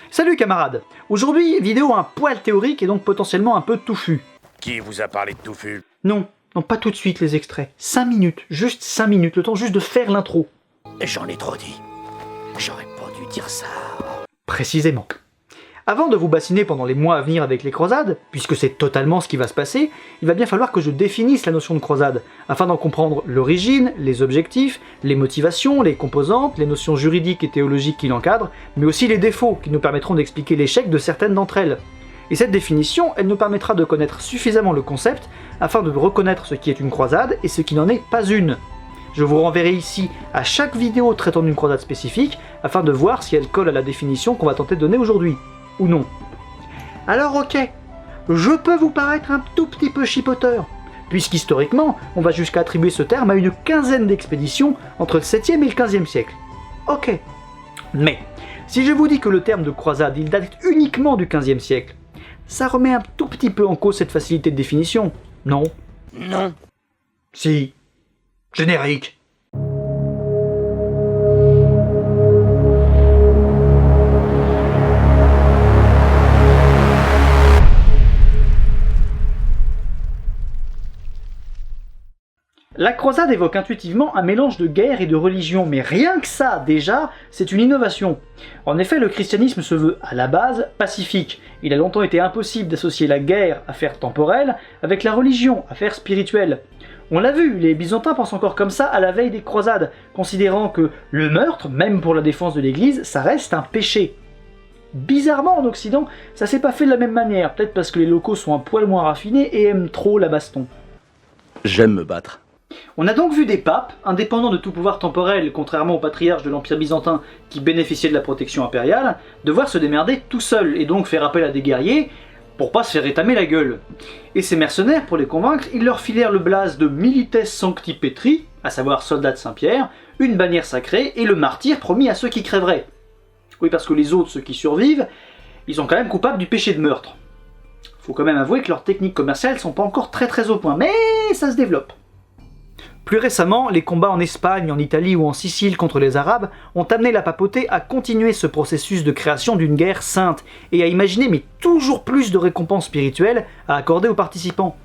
Salut camarades. Aujourd'hui, vidéo un poil théorique et donc potentiellement un peu touffue. Qui vous a parlé de touffu? Non, pas tout de suite les extraits. 5 minutes, juste 5 minutes, le temps juste de faire l'intro. J'en ai trop dit. J'aurais pas dû dire ça. Précisément. Avant de vous bassiner pendant les mois à venir avec les croisades, puisque c'est totalement ce qui va se passer, il va bien falloir que je définisse la notion de croisade, afin d'en comprendre l'origine, les objectifs, les motivations, les composantes, les notions juridiques et théologiques qui l'encadrent, mais aussi les défauts qui nous permettront d'expliquer l'échec de certaines d'entre elles. Et cette définition, elle nous permettra de connaître suffisamment le concept afin de reconnaître ce qui est une croisade et ce qui n'en est pas une. Je vous renverrai ici à chaque vidéo traitant d'une croisade spécifique afin de voir si elle colle à la définition qu'on va tenter de donner aujourd'hui. Ou non. Alors ok, je peux vous paraître un tout petit peu chipoteur, puisqu'historiquement, on va jusqu'à attribuer ce terme à une quinzaine d'expéditions entre le 7e et le 15e siècle. Ok. Mais, si je vous dis que le terme de croisade, il date uniquement du 15e siècle, ça remet un tout petit peu en cause cette facilité de définition, non? Non. Si. Générique. La croisade évoque intuitivement un mélange de guerre et de religion, mais rien que ça, déjà, c'est une innovation. En effet, le christianisme se veut, à la base, pacifique. Il a longtemps été impossible d'associer la guerre, affaire temporelle, avec la religion, affaire spirituelle. On l'a vu, les Byzantins pensent encore comme ça à la veille des croisades, considérant que le meurtre, même pour la défense de l'église, ça reste un péché. Bizarrement, en Occident, ça s'est pas fait de la même manière, peut-être parce que les locaux sont un poil moins raffinés et aiment trop la baston. J'aime me battre. On a donc vu des papes, indépendants de tout pouvoir temporel, contrairement aux patriarches de l'Empire byzantin qui bénéficiaient de la protection impériale, devoir se démerder tout seuls et donc faire appel à des guerriers pour pas se faire étamer la gueule. Et ces mercenaires, pour les convaincre, ils leur filèrent le blaze de Milites Sancti Petri, à savoir soldats de Saint-Pierre, une bannière sacrée et le martyr promis à ceux qui crèveraient. Oui, parce que les autres, ceux qui survivent, ils sont quand même coupables du péché de meurtre. Faut quand même avouer que leurs techniques commerciales sont pas encore très au point, mais ça se développe. Plus récemment, les combats en Espagne, en Italie ou en Sicile contre les Arabes ont amené la papauté à continuer ce processus de création d'une guerre sainte et à imaginer toujours plus de récompenses spirituelles à accorder aux participants.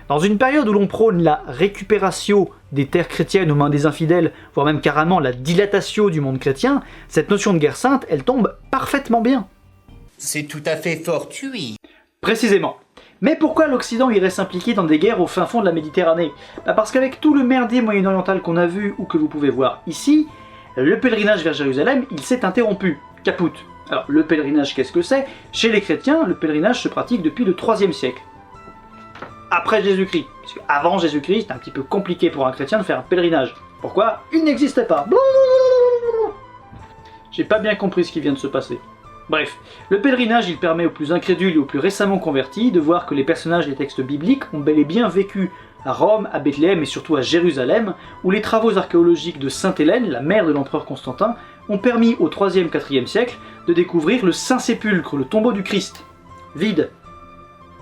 Dans une période où l'on prône la récupératio des terres chrétiennes aux mains des infidèles, voire même carrément la dilatatio du monde chrétien, cette notion de guerre sainte, elle tombe parfaitement bien. C'est tout à fait fortuit. Précisément. Mais pourquoi l'Occident irait s'impliquer dans des guerres au fin fond de la Méditerranée? Parce qu'avec tout le merdier moyen-oriental qu'on a vu ou que vous pouvez voir ici, le pèlerinage vers Jérusalem, il s'est interrompu. Caput. Alors, le pèlerinage, qu'est-ce que c'est? Chez les chrétiens, le pèlerinage se pratique depuis le 3e siècle. Après Jésus-Christ. Parce qu'avant Jésus-Christ, c'était un petit peu compliqué pour un chrétien de faire un pèlerinage. Pourquoi? Il n'existait pas. J'ai pas bien compris ce qui vient de se passer. Bref, le pèlerinage il permet aux plus incrédules et aux plus récemment convertis de voir que les personnages des textes bibliques ont bel et bien vécu à Rome, à Bethléem et surtout à Jérusalem, où les travaux archéologiques de Sainte Hélène, la mère de l'empereur Constantin, ont permis au 3e-4e siècle de découvrir le Saint-Sépulcre, le tombeau du Christ. Vide.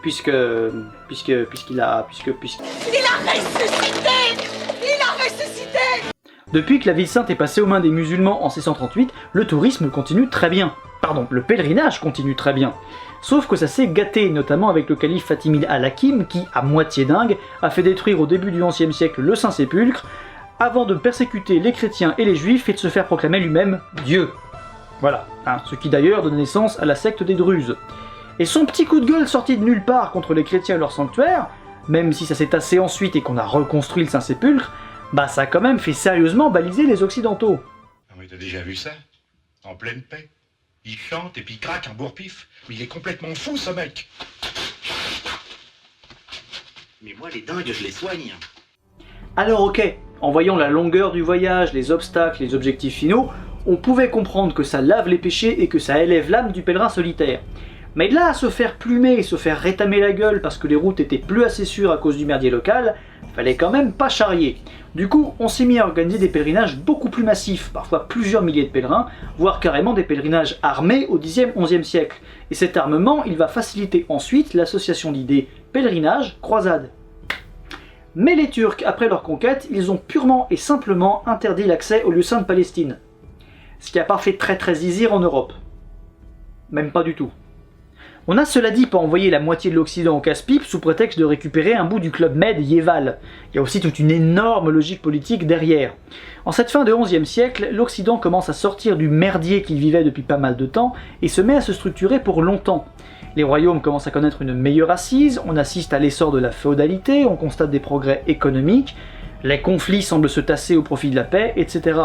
Puisqu'il a ressuscité! Il a ressuscité! Depuis que la ville sainte est passée aux mains des musulmans en 638, le tourisme continue très bien. Pardon, le pèlerinage continue très bien. Sauf que ça s'est gâté, notamment avec le calife Fatimide al-Hakim qui, à moitié dingue, a fait détruire au début du XIe siècle le Saint-Sépulcre, avant de persécuter les chrétiens et les juifs et de se faire proclamer lui-même Dieu. Voilà, ce qui d'ailleurs donne naissance à la secte des Druzes. Et son petit coup de gueule sorti de nulle part contre les chrétiens et leur sanctuaire, même si ça s'est tassé ensuite et qu'on a reconstruit le Saint-Sépulcre, ça a quand même fait sérieusement baliser les Occidentaux. Non mais t'as déjà vu ça? En pleine paix. Il chante et puis il craque un bourre-pif. Mais il est complètement fou ce mec. Mais moi les dingues je les soigne. Alors ok, en voyant la longueur du voyage, les obstacles, les objectifs finaux, on pouvait comprendre que ça lave les péchés et que ça élève l'âme du pèlerin solitaire. Mais de là à se faire plumer et se faire rétamer la gueule parce que les routes étaient plus assez sûres à cause du merdier local, fallait quand même pas charrier. Du coup, on s'est mis à organiser des pèlerinages beaucoup plus massifs, parfois plusieurs milliers de pèlerins, voire carrément des pèlerinages armés au 10e, 11e siècle. Et cet armement, il va faciliter ensuite l'association d'idées pèlerinage-croisade. Mais les Turcs, après leur conquête, ils ont purement et simplement interdit l'accès aux lieux saints de Palestine. Ce qui n'a pas fait très easy en Europe. Même pas du tout. On n'a cela dit pas envoyé la moitié de l'Occident au casse-pipe sous prétexte de récupérer un bout du Club Med Yéval. Il y a aussi toute une énorme logique politique derrière. En cette fin de XIe siècle, l'Occident commence à sortir du merdier qu'il vivait depuis pas mal de temps et se met à se structurer pour longtemps. Les royaumes commencent à connaître une meilleure assise, on assiste à l'essor de la féodalité, on constate des progrès économiques, les conflits semblent se tasser au profit de la paix, etc.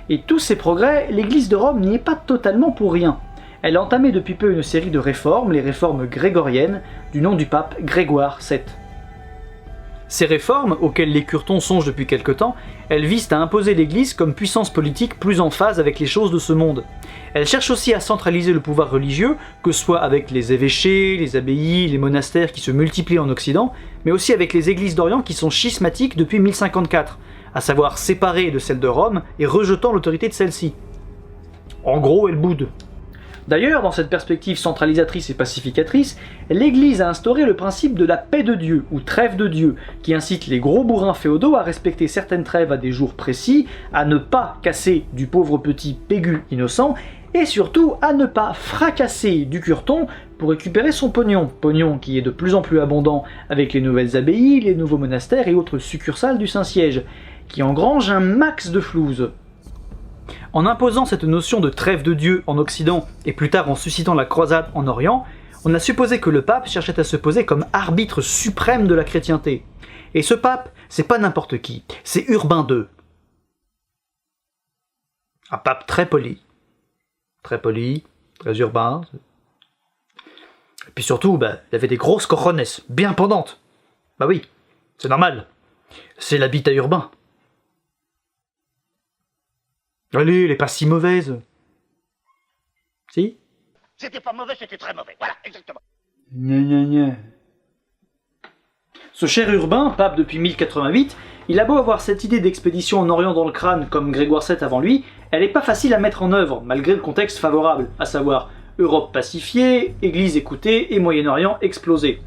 Et tous ces progrès, l'Église de Rome n'y est pas totalement pour rien. Elle a entamé depuis peu une série de réformes, les réformes grégoriennes, du nom du pape Grégoire VII. Ces réformes, auxquelles les curtons songent depuis quelque temps, elles visent à imposer l'Église comme puissance politique plus en phase avec les choses de ce monde. Elles cherchent aussi à centraliser le pouvoir religieux, que ce soit avec les évêchés, les abbayes, les monastères qui se multiplient en Occident, mais aussi avec les églises d'Orient qui sont schismatiques depuis 1054, à savoir séparées de celles de Rome et rejetant l'autorité de celle-ci. En gros, elles boudent. D'ailleurs, dans cette perspective centralisatrice et pacificatrice, l'Église a instauré le principe de la paix de Dieu, ou trêve de Dieu, qui incite les gros bourrins féodaux à respecter certaines trêves à des jours précis, à ne pas casser du pauvre petit Pégu innocent, et surtout à ne pas fracasser du curton pour récupérer son pognon qui est de plus en plus abondant avec les nouvelles abbayes, les nouveaux monastères et autres succursales du Saint-Siège, qui engrangent un max de flouze. En imposant cette notion de trêve de Dieu en Occident, et plus tard en suscitant la croisade en Orient, on a supposé que le pape cherchait à se poser comme arbitre suprême de la chrétienté. Et ce pape, c'est pas n'importe qui, c'est Urbain II. Un pape très poli, très urbain. Et puis surtout, il avait des grosses cojones, bien pendantes. Bah oui, c'est normal, c'est l'habitat urbain. Allez, elle est pas si mauvaise. Si? C'était pas mauvais, c'était très mauvais. Voilà, exactement. Gna. Ce cher Urbain, pape depuis 1088, il a beau avoir cette idée d'expédition en Orient dans le crâne comme Grégoire VII avant lui, elle est pas facile à mettre en œuvre, malgré le contexte favorable, à savoir Europe pacifiée, Église écoutée et Moyen-Orient explosé.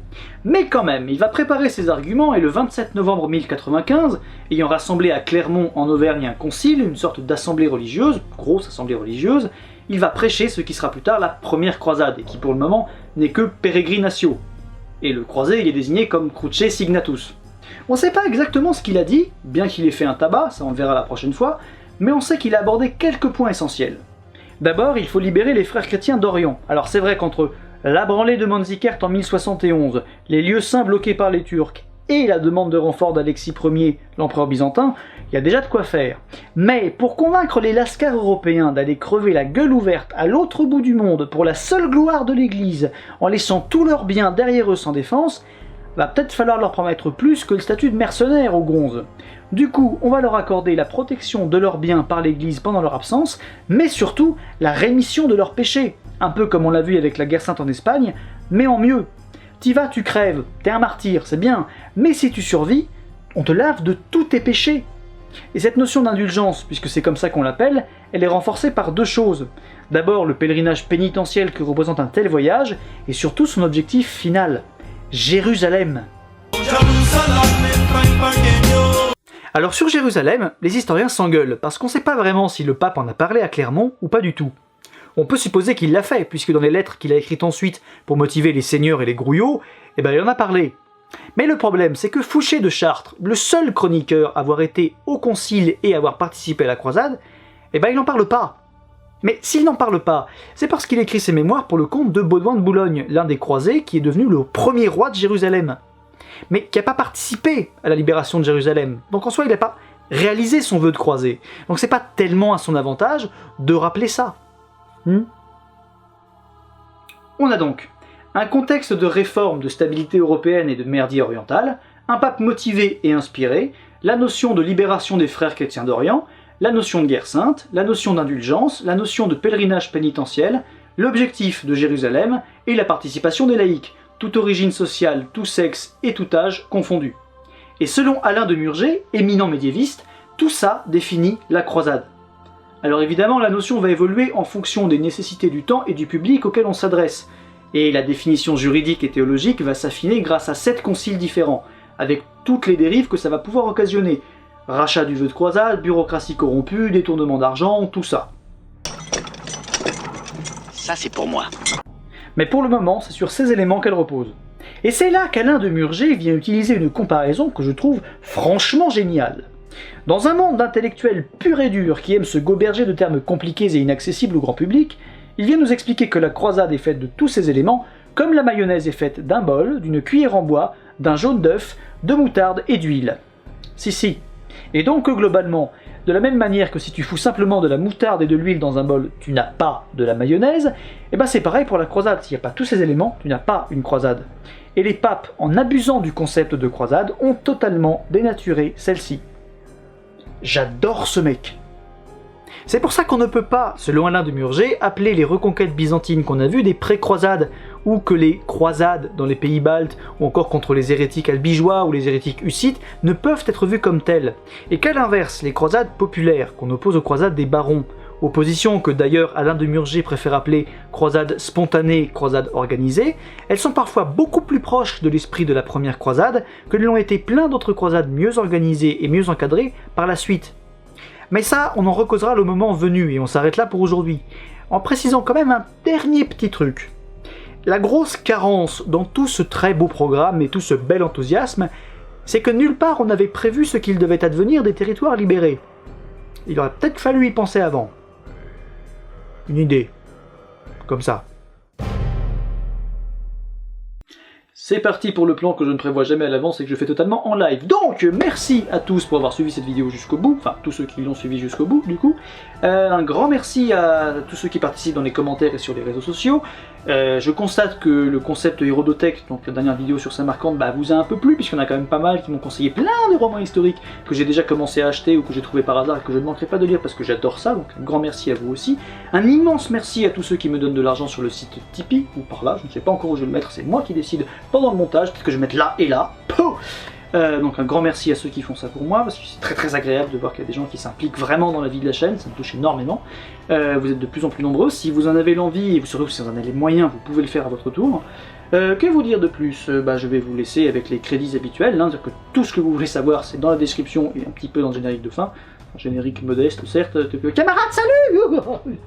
Mais quand même, il va préparer ses arguments et le 27 novembre 1095, ayant rassemblé à Clermont en Auvergne un concile, une sorte d'assemblée religieuse, grosse assemblée religieuse, il va prêcher ce qui sera plus tard la première croisade, et qui pour le moment n'est que peregrinatio. Et le croisé il est désigné comme cruce signatus. On sait pas exactement ce qu'il a dit, bien qu'il ait fait un tabac, ça on le verra la prochaine fois, mais on sait qu'il a abordé quelques points essentiels. D'abord, il faut libérer les frères chrétiens d'Orient. Alors c'est vrai qu'entre la branlée de Manzikert en 1071, les lieux saints bloqués par les Turcs, et la demande de renfort d'Alexis Ier, l'empereur byzantin, il y a déjà de quoi faire. Mais pour convaincre les lascars européens d'aller crever la gueule ouverte à l'autre bout du monde pour la seule gloire de l'Église, en laissant tous leurs biens derrière eux sans défense, va peut-être falloir leur promettre plus que le statut de mercenaire aux gonzes. Du coup, on va leur accorder la protection de leurs biens par l'Église pendant leur absence, mais surtout la rémission de leurs péchés, un peu comme on l'a vu avec la guerre sainte en Espagne, mais en mieux. T'y vas, tu crèves, t'es un martyr, c'est bien, mais si tu survis, on te lave de tous tes péchés. Et cette notion d'indulgence, puisque c'est comme ça qu'on l'appelle, elle est renforcée par deux choses. D'abord le pèlerinage pénitentiel que représente un tel voyage, et surtout son objectif final, Jérusalem. Alors sur Jérusalem, les historiens s'engueulent, parce qu'on sait pas vraiment si le pape en a parlé à Clermont ou pas du tout. On peut supposer qu'il l'a fait, puisque dans les lettres qu'il a écrites ensuite pour motiver les seigneurs et les grouillots, il en a parlé. Mais le problème, c'est que Fouché de Chartres, le seul chroniqueur à avoir été au concile et avoir participé à la croisade, il n'en parle pas. Mais s'il n'en parle pas, c'est parce qu'il écrit ses mémoires pour le compte de Baudouin de Boulogne, l'un des croisés qui est devenu le premier roi de Jérusalem, mais qui n'a pas participé à la libération de Jérusalem. Donc en soi, il n'a pas réalisé son vœu de croisé. Donc c'est pas tellement à son avantage de rappeler ça. On a donc un contexte de réforme, de stabilité européenne et de merdier oriental, un pape motivé et inspiré, la notion de libération des frères chrétiens d'Orient, la notion de guerre sainte, la notion d'indulgence, la notion de pèlerinage pénitentiel, l'objectif de Jérusalem et la participation des laïcs, toute origine sociale, tout sexe et tout âge confondus. Et selon Alain de Murger, éminent médiéviste, tout ça définit la croisade. Alors évidemment, la notion va évoluer en fonction des nécessités du temps et du public auquel on s'adresse, et la définition juridique et théologique va s'affiner grâce à 7 conciles différents, avec toutes les dérives que ça va pouvoir occasionner. Rachat du vœu de croisade, bureaucratie corrompue, détournement d'argent, tout ça. Ça, c'est pour moi. Mais pour le moment, c'est sur ces éléments qu'elle repose. Et c'est là qu'Alain de Murger vient utiliser une comparaison que je trouve franchement géniale. Dans un monde d'intellectuels purs et durs qui aiment se goberger de termes compliqués et inaccessibles au grand public, il vient nous expliquer que la croisade est faite de tous ces éléments, comme la mayonnaise est faite d'un bol, d'une cuillère en bois, d'un jaune d'œuf, de moutarde et d'huile. Si. Et donc globalement, de la même manière que si tu fous simplement de la moutarde et de l'huile dans un bol, tu n'as pas de la mayonnaise, et ben c'est pareil pour la croisade. S'il n'y a pas tous ces éléments, tu n'as pas une croisade. Et les papes, en abusant du concept de croisade, ont totalement dénaturé celle-ci. J'adore ce mec. C'est pour ça qu'on ne peut pas, selon Alain de Murger, appeler les reconquêtes byzantines qu'on a vues des pré-croisades, ou que les croisades dans les pays baltes, ou encore contre les hérétiques albigeois ou les hérétiques hussites, ne peuvent être vues comme telles. Et qu'à l'inverse, les croisades populaires, qu'on oppose aux croisades des barons, opposition que d'ailleurs Alain de Murger préfère appeler croisade spontanée, croisade organisée, elles sont parfois beaucoup plus proches de l'esprit de la première croisade que ne l'ont été plein d'autres croisades mieux organisées et mieux encadrées par la suite. Mais ça, on en recausera le moment venu, et on s'arrête là pour aujourd'hui, en précisant quand même un dernier petit truc. La grosse carence dans tout ce très beau programme et tout ce bel enthousiasme, c'est que nulle part on n'avait prévu ce qu'il devait advenir des territoires libérés. Il aurait peut-être fallu y penser avant. Une idée. Comme ça. C'est parti pour le plan que je ne prévois jamais à l'avance et que je fais totalement en live. Donc, merci à tous pour avoir suivi cette vidéo jusqu'au bout, enfin tous ceux qui l'ont suivi jusqu'au bout du coup. Un grand merci à tous ceux qui participent dans les commentaires et sur les réseaux sociaux. Je constate que le concept Hérodothèque, donc la dernière vidéo sur Samarcande, vous a un peu plu, puisqu'il y en a quand même pas mal qui m'ont conseillé plein de romans historiques que j'ai déjà commencé à acheter ou que j'ai trouvé par hasard et que je ne manquerai pas de lire parce que j'adore ça, donc un grand merci à vous aussi. Un immense merci à tous ceux qui me donnent de l'argent sur le site Tipeee, ou par là, je ne sais pas encore où je vais le mettre, c'est moi qui décide pendant le montage, peut-être que je vais mettre là et là. Donc un grand merci à ceux qui font ça pour moi, parce que c'est très agréable de voir qu'il y a des gens qui s'impliquent vraiment dans la vie de la chaîne, ça me touche énormément. Vous êtes de plus en plus nombreux, si vous en avez l'envie, et surtout si vous en avez les moyens, vous pouvez le faire à votre tour. Que vous dire de plus? Je vais vous laisser avec les crédits habituels, dire que tout ce que vous voulez savoir c'est dans la description et un petit peu dans le générique de fin. Un générique modeste certes, camarades salut.